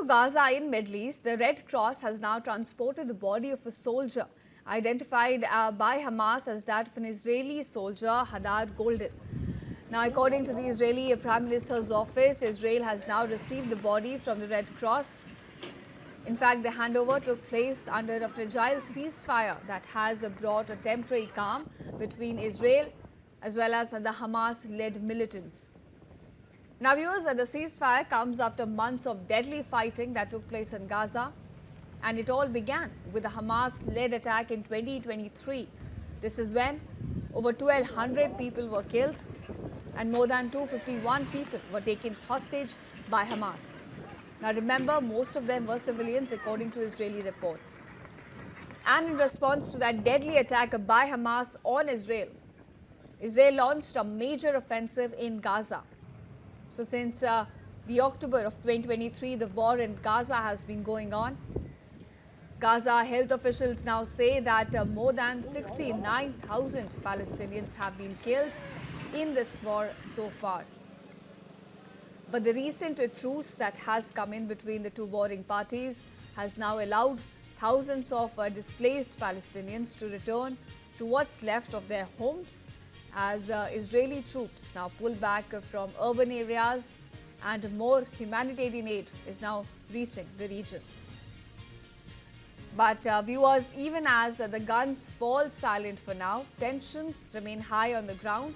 to Gaza in Middle East, the Red Cross has now transported the body of a soldier identified by Hamas as that of an Israeli soldier, Hadar Goldin. Now, according to the Israeli Prime Minister's office, Israel has now received the body from the Red Cross. In fact, the handover took place under a fragile ceasefire that has brought a temporary calm between Israel as well as the Hamas-led militants. Now, viewers, the ceasefire comes after months of deadly fighting that took place in Gaza, and it all began with a Hamas-led attack in 2023. This is when over 1,200 people were killed and more than 251 people were taken hostage by Hamas. Now, remember, most of them were civilians, according to Israeli reports. And in response to that deadly attack by Hamas on Israel, Israel launched a major offensive in Gaza. So since the October of 2023, the war in Gaza has been going on. Gaza health officials now say that more than 69,000 Palestinians have been killed in this war so far. But the recent truce that has come in between the two warring parties has now allowed thousands of displaced Palestinians to return to what's left of their homes as Israeli troops now pull back from urban areas and more humanitarian aid is now reaching the region. But viewers, even as the guns fall silent for now, tensions remain high on the ground.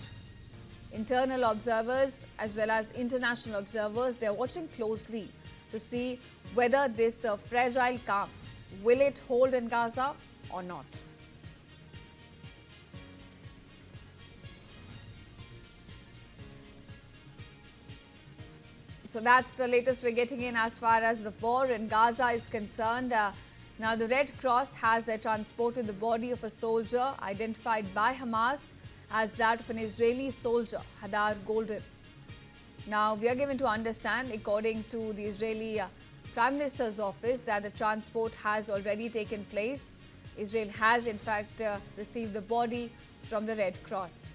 Internal observers as well as international observers, they're watching closely to see whether this fragile calm, will it hold in Gaza or not. So that's the latest we're getting in as far as the war in Gaza is concerned. Now, the Red Cross has transported the body of a soldier identified by Hamas as that of an Israeli soldier, Hadar Goldin. Now, we are given to understand, according to the Israeli Prime Minister's office, that the transport has already taken place. Israel has, in fact, received the body from the Red Cross.